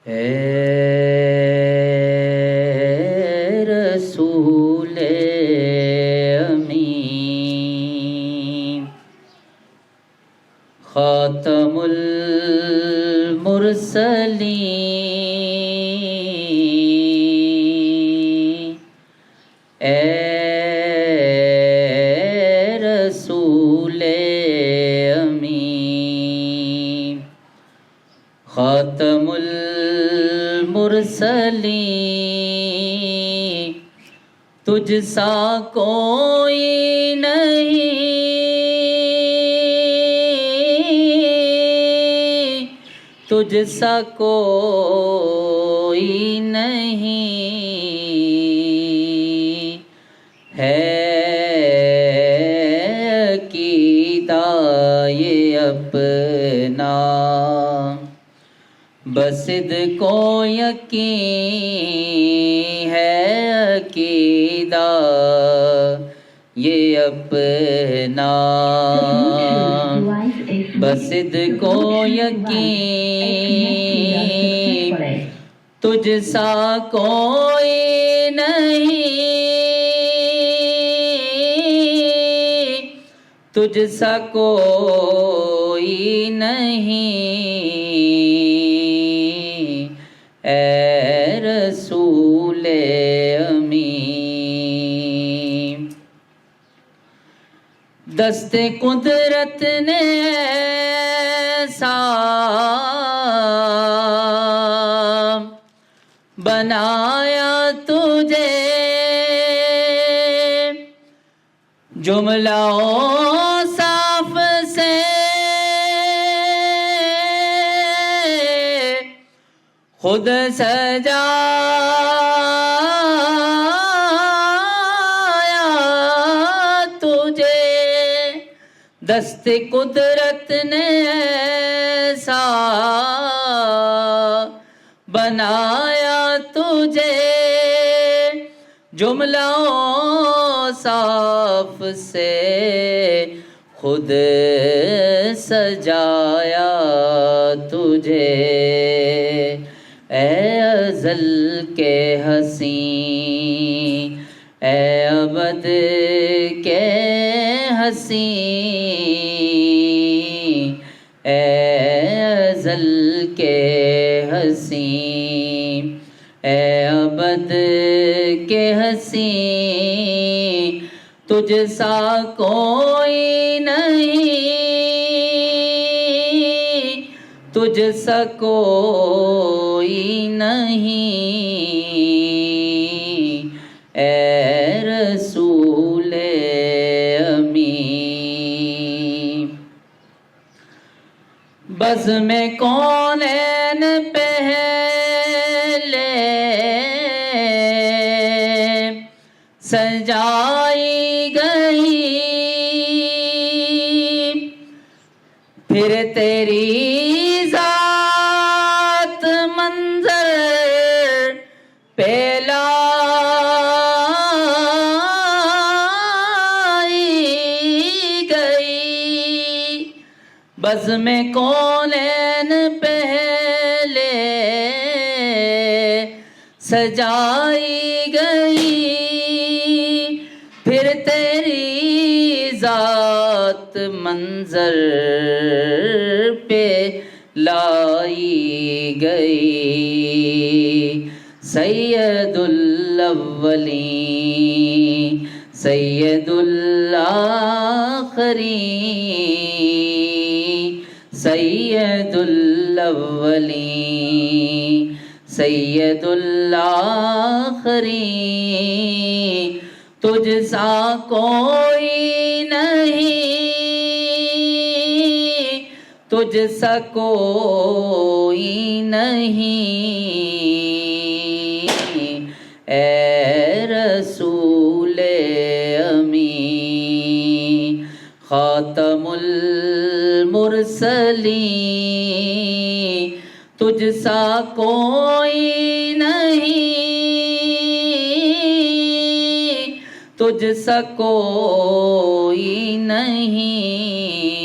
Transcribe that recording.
اے رسول امین، خاتم المرسلین، اے رسول امین، خاتم المرسلین، تجھ سا کوئی نہیں، تجھ سا کوئی نہیں ہے عقیدہ یہ اپنا، بصدق و یقین ہے عقیدہ یہ اپنا، بصدق و یقین تجھ سا کوئی نہیں، تجھ سا کوئی نہیں اے رسول امین، دست قدرت نے ایسا بنایا تجھے، جملہ اوصاف سے خود سجایا تجھے، دست قدرت نے ایسا بنایا تجھے، جملہ اوصاف سے خود سجایا تجھے، اے ازل کے حسین، اے ابد کے حسین، اے ازل کے حسین، اے ابد کے حسین، تجھ سا کوئی نہیں، تجھ سا کوئی نہیں اے رسول امین، بزم کونین پہلے سجائی گئی، پھر تیری ذات منظر پہ لائی گئی، بزم کونین پہلے سجائی گئی، پھر تیری ذات منظر پہ لائی گئی، سید الاولین سید الآخرین، سید الاولین سید الآخرین، تجھ سا کوئی نہیں، تجھ سا کوئی نہیں اے رسول امین، خاتم المرسلین، تجھ سا کوئی نہیں، تجھ سا کوئی نہیں